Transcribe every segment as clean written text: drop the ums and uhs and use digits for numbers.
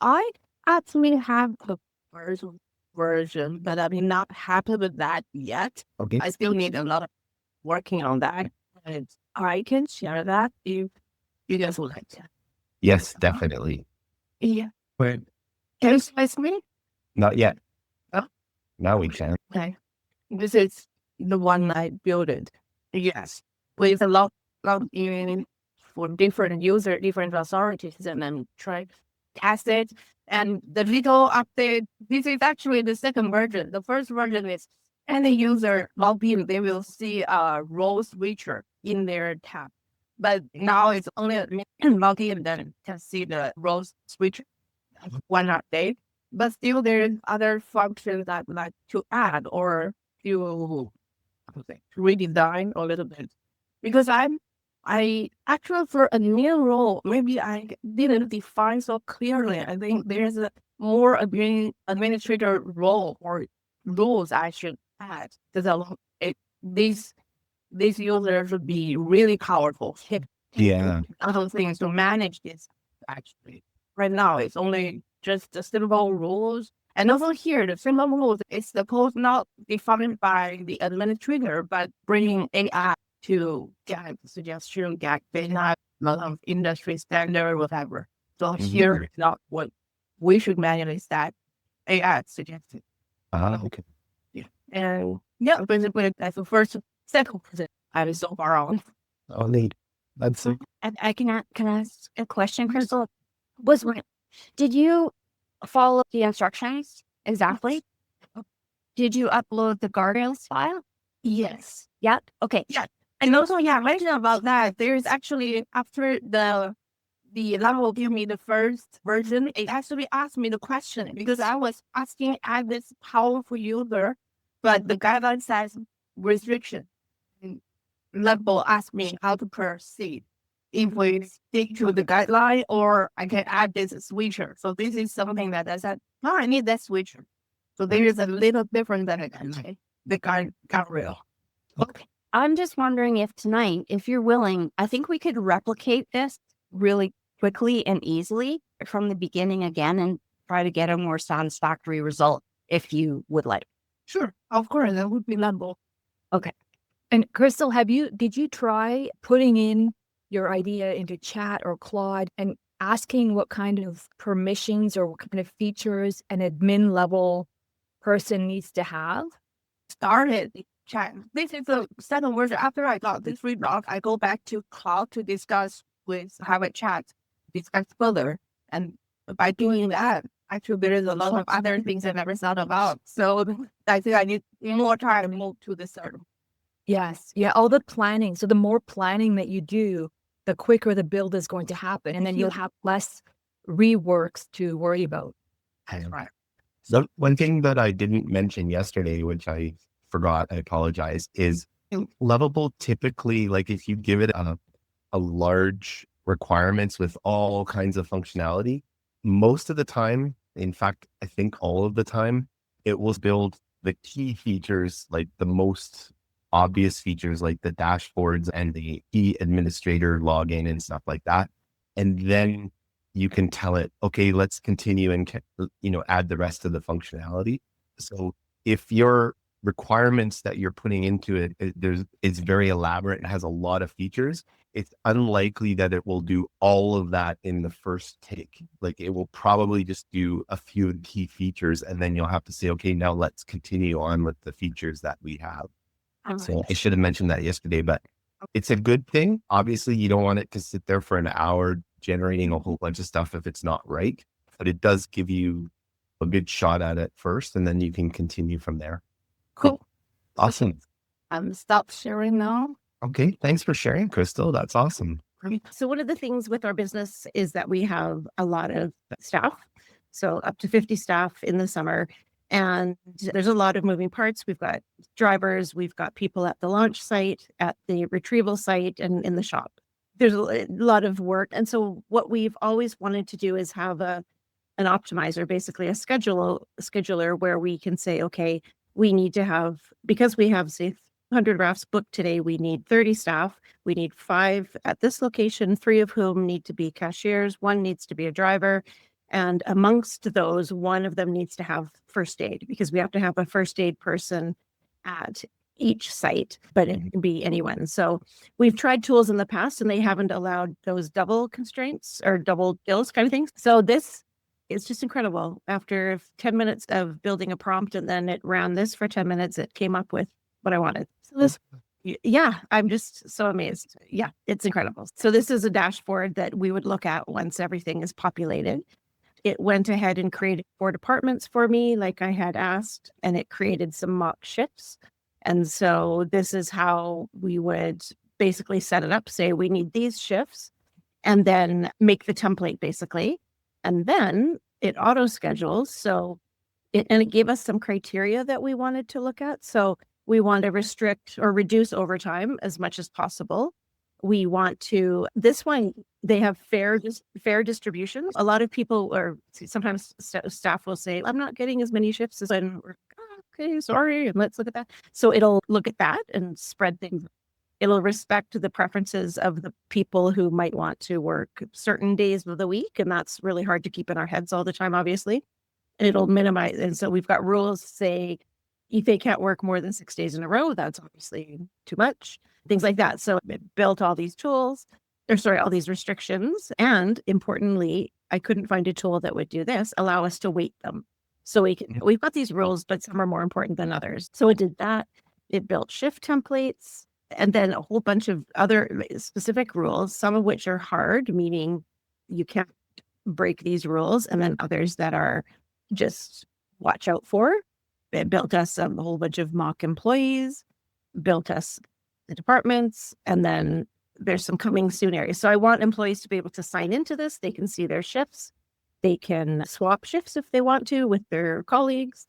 I actually have the first version, but I'm not happy with that yet. Okay. I still need a lot of working on that. And I can share that if you guys would like to. Yes, definitely. Yeah. But Can you slice me? not yet. Oh, Now we can. okay. This is the one I built it. Yes. With a lot in for different user, different authorities, and then try test it. And the little update, this is actually the second version. The first version is any user log in, they will see a role switcher in their tab. But now it's only admin log in then can see the role switcher one update. But still there's other functions that I'd like to add or to redesign a little bit. Because I actually for a new role, maybe I didn't define so clearly. I think there's a more administrator role or rules I should add. Because these users would be really powerful. Yeah. Other things to manage this actually. Right now it's only just the simple rules. And also here, the simple rules is supposed not defined by the administrator, but bringing AI to get suggestion, get data, lot of industry standard, whatever. So here, it's not what we should manually set. AI suggested. Okay. Yeah. And yeah, basically that's the first second project I was so far on. Oh, neat. That's it. And can I ask a question, Crystal? Did you follow the instructions exactly? Did you upload the guardrails file? Yes. Yep. Okay. Yeah. And also, yeah, mention about that. There's actually after the level give me the first version, it actually asked me the question because I was asking as this powerful user, but the guideline says restriction. And level asked me how to proceed. If we stick to the guideline or I can add this switcher. So this is something that I said, no, I need that switcher. So there is a little difference that I can say. The guardrail. Okay. I'm just wondering if tonight, if you're willing, I think we could replicate this really quickly and easily from the beginning again and try to get a more satisfactory result if you would like. Sure. Of course, that would be level. Okay. And Crystal, did you try putting in your idea into chat or Claude and asking what kind of permissions or what kind of features an admin level person needs to have? Started chat. This is the second version. After I got this redraft, I go back to Cloud to have a chat, discuss further. And by doing that, actually there is a lot of other things I never thought about. So I think I need more time to move to the server. Yes. Yeah. All the planning. So the more planning that you do, the quicker the build is going to happen. And then you'll have less reworks to worry about. That's right. So one thing that I didn't mention yesterday, which I forgot, I apologize, is Lovable typically, like if you give it a large requirements with all kinds of functionality, most of the time, in fact, I think all of the time, it will build the key features, like the most obvious features, like the dashboards and the key administrator login and stuff like that. And then you can tell it, okay, let's continue and, add the rest of the functionality. So if your requirements that you're putting into it, it's very elaborate and has a lot of features, it's unlikely that it will do all of that in the first take. Like it will probably just do a few key features and then you'll have to say, okay, now let's continue on with the features that we have. So I should have mentioned that yesterday, but it's a good thing. Obviously, you don't want it to sit there for an hour generating a whole bunch of stuff if it's not right, but it does give you a good shot at it first, and then you can continue from there. Cool. Awesome. Stop sharing now. Okay. Thanks for sharing, Crystal. That's awesome. So one of the things with our business is that we have a lot of staff. So up to 50 staff in the summer. And there's a lot of moving parts. We've got drivers, we've got people at the launch site, at the retrieval site, and in the shop. There's a lot of work. And so what we've always wanted to do is have an optimizer, basically a scheduler where we can say, okay, we need to have, because we have, say, 100 rafts booked today, we need 30 staff. We need 5 at this location, 3 of whom need to be cashiers, 1 needs to be a driver. And amongst those, one of them needs to have first aid because we have to have a first aid person at each site, but it can be anyone. So we've tried tools in the past and they haven't allowed those double constraints or double kills kind of things. So this is just incredible. After 10 minutes of building a prompt and then it ran this for 10 minutes, it came up with what I wanted. So this, yeah, I'm just so amazed. Yeah, it's incredible. So this is a dashboard that we would look at once everything is populated. It went ahead and created 4 departments for me, like I had asked, and it created some mock shifts. And so this is how we would basically set it up, say we need these shifts, and then make the template basically. And then it auto schedules. So it gave us some criteria that we wanted to look at. So we want to restrict or reduce overtime as much as possible. We want to, this one, they have fair distributions. A lot of people, or sometimes staff will say, I'm not getting as many shifts as when we're, okay, sorry, and let's look at that. So it'll look at that and spread things. It'll respect the preferences of the people who might want to work certain days of the week. And that's really hard to keep in our heads all the time, obviously. And it'll minimize. And so we've got rules say, if they can't work more than 6 days in a row, that's obviously too much, things like that. So it built all these tools, all these restrictions. And importantly, I couldn't find a tool that would do this, allow us to weight them. So we've got these rules, but some are more important than others. So it did that. It built shift templates and then a whole bunch of other specific rules, some of which are hard, meaning you can't break these rules, and then others that are just watch out for. It built us a whole bunch of mock employees, built us the departments, and then there's some coming soon areas. So I want employees to be able to sign into this. They can see their shifts. They can swap shifts if they want to with their colleagues,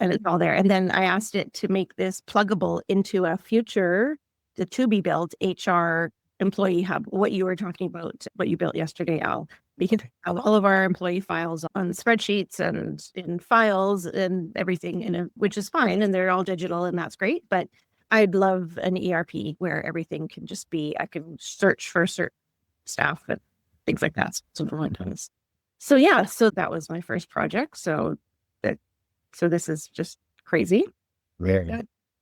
and it's all there. And then I asked it to make this pluggable into a future, the to be built HR employee hub, what you were talking about, what you built yesterday, Al. We can have all of our employee files on spreadsheets and in files and everything, which is fine. And they're all digital and that's great. But I'd love an ERP where everything can just be, I can search for certain staff and things like that. So yeah, so that was my first project. So this is just crazy. Very.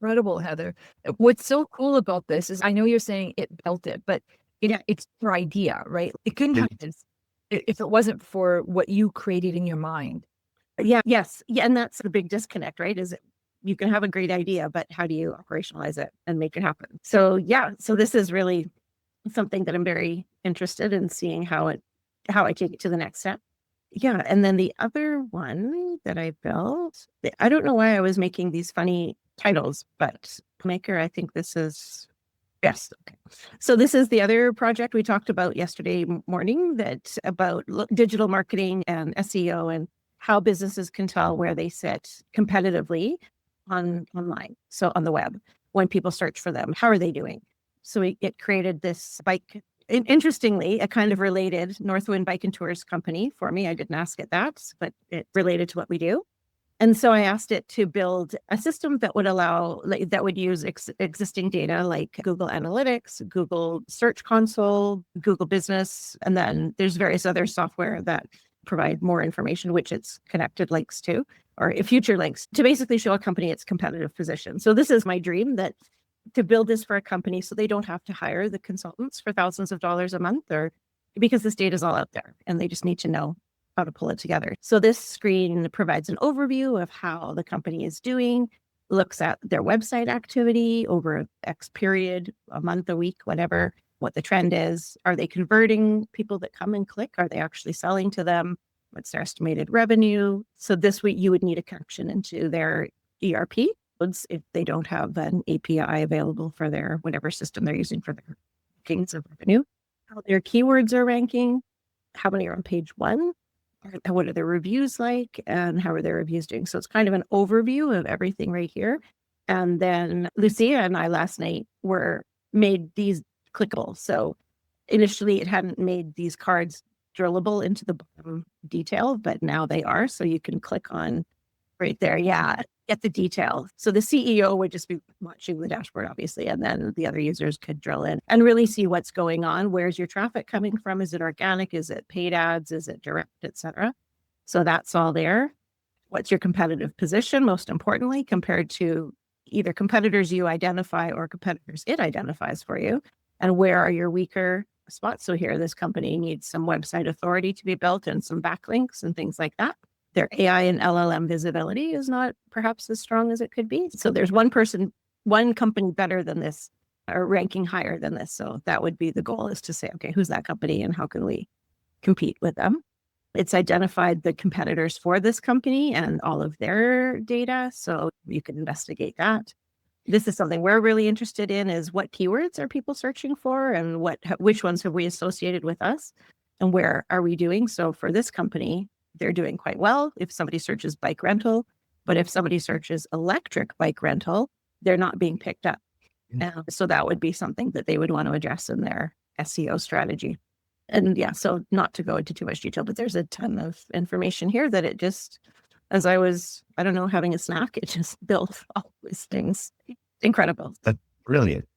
Incredible, Heather. What's so cool about this is I know you're saying it built it, but it's your idea, right? It couldn't happen if it wasn't for what you created in your mind. Yeah. Yes. Yeah. And that's the big disconnect, right? Is you can have a great idea, but how do you operationalize it and make it happen? So yeah. So this is really something that I'm very interested in seeing how I take it to the next step. Yeah. And then the other one that I built, I don't know why I was making these funny titles, but Maker, I think this is, yes. Okay. So this is the other project we talked about yesterday morning that's about digital marketing and SEO and how businesses can tell where they sit competitively online. So on the web, when people search for them, how are they doing? So it created this bike. Interestingly, a kind of related Northwind Bike and Tours company for me. I didn't ask it that, but it related to what we do. And so I asked it to build a system that would allow, that would use existing data like Google Analytics, Google Search Console, Google Business, and then there's various other software that provide more information, which it's connected links to, or future links, to basically show a company its competitive position. So this is my dream, that to build this for a company so they don't have to hire the consultants for thousands of dollars a month, or because this data is all out there and they just need to know how to pull it together. So this screen provides an overview of how the company is doing, looks at their website activity over X period, a month, a week, whatever, what the trend is. Are they converting people that come and click? Are they actually selling to them? What's their estimated revenue? So this week you would need a connection into their ERP if they don't have an API available for their whatever system they're using for their bookings of revenue, how their keywords are ranking, how many are on page 1, and what are their reviews like, and how are their reviews doing. So it's kind of an overview of everything right here. And then Lucia and I last night made these clickable. So initially it hadn't made these cards drillable into the bottom detail, but now they are. So you can click on right there. Yeah. Get the detail. So the CEO would just be watching the dashboard, obviously, and then the other users could drill in and really see what's going on. Where's your traffic coming from? Is it organic? Is it paid ads? Is it direct, etc.? So that's all there. What's your competitive position, most importantly, compared to either competitors you identify or competitors it identifies for you? And where are your weaker spots? So here, this company needs some website authority to be built and some backlinks and things like that. Their AI and LLM visibility is not perhaps as strong as it could be. So there's one company better than this or ranking higher than this. So that would be the goal, is to say, okay, who's that company and how can we compete with them? It's identified the competitors for this company and all of their data. So you can investigate that. This is something we're really interested in, is what keywords are people searching for and which ones have we associated with us and where are we doing? So for this company, they're doing quite well if somebody searches bike rental, but if somebody searches electric bike rental, they're not being picked up. So that would be something that they would want to address in their SEO strategy. And yeah, so not to go into too much detail, but there's a ton of information here that it just, as I was, I don't know, having a snack, it just built all these things. Incredible. That's brilliant.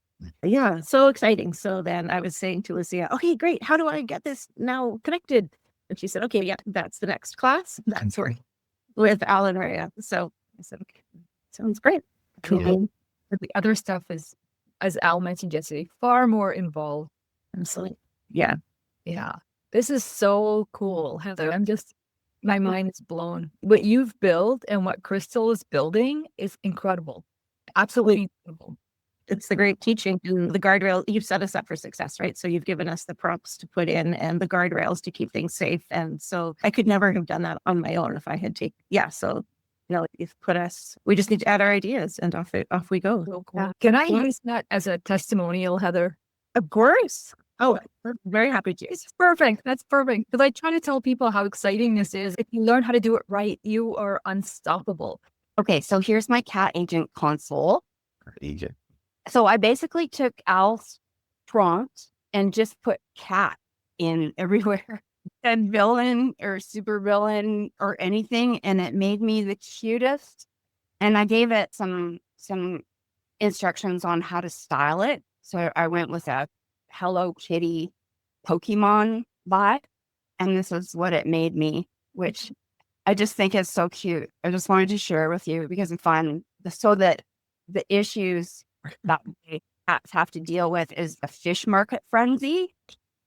Yeah, so exciting. So then I was saying to Lucia, okay, great. How do I get this now connected? And she said, okay, yeah, that's the next class. That's where with Alan Raya. So I said, okay, sounds great. Cool. But the other stuff is, as Al mentioned yesterday, far more involved. Absolutely. Yeah. Yeah. This is so cool, Heather. My mind is blown. What you've built and what Crystal is building is incredible. Absolutely incredible. It's the great teaching and the guardrail. You've set us up for success, right? So you've given us the prompts to put in and the guardrails to keep things safe. And so I could never have done that on my own if I had taken, so, you've put us, we just need to add our ideas and off we go. So cool. Yeah. Can I use that as a testimonial, Heather? Of course. Oh, we're very happy to. It's perfect. That's perfect. Because I try to tell people how exciting this is. If you learn how to do it right, you are unstoppable. Okay, so here's my cat agent console. Agent. So I basically took Al's prompt and just put cat in everywhere and villain or super villain or anything. And it made me the cutest. And I gave it some instructions on how to style it. So I went with a Hello Kitty Pokemon vibe. And this is what it made me, which I just think is so cute. I just wanted to share with you because it's fun. So that the issues that cats have to deal with is the fish market frenzy.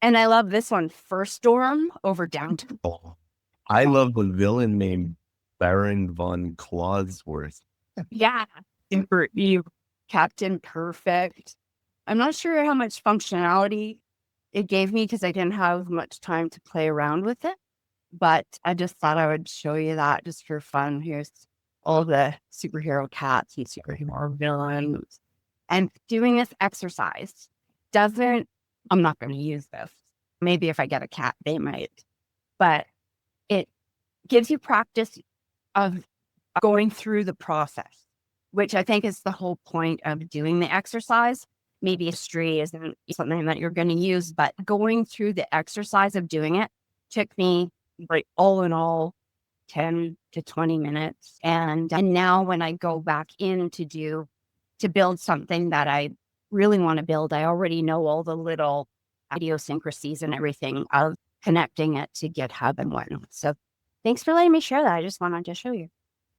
And I love this one, First Storm over Downtown. Oh, I love the villain named Baron von Clawsworth. Yeah. Super evil. Captain Perfect. I'm not sure how much functionality it gave me because I didn't have much time to play around with it. But I just thought I would show you that just for fun. Here's all the superhero cats and superhero villains. And doing this exercise I'm not going to use this. Maybe if I get a cat, they might. But it gives you practice of going through the process, which I think is the whole point of doing the exercise. Maybe a string isn't something that you're going to use, but going through the exercise of doing it took me, like, all in all, 10 to 20 minutes. And now when I go back in to build something that I really want to build, I already know all the little idiosyncrasies and everything of connecting it to GitHub and whatnot. So thanks for letting me share that. I just wanted to show you.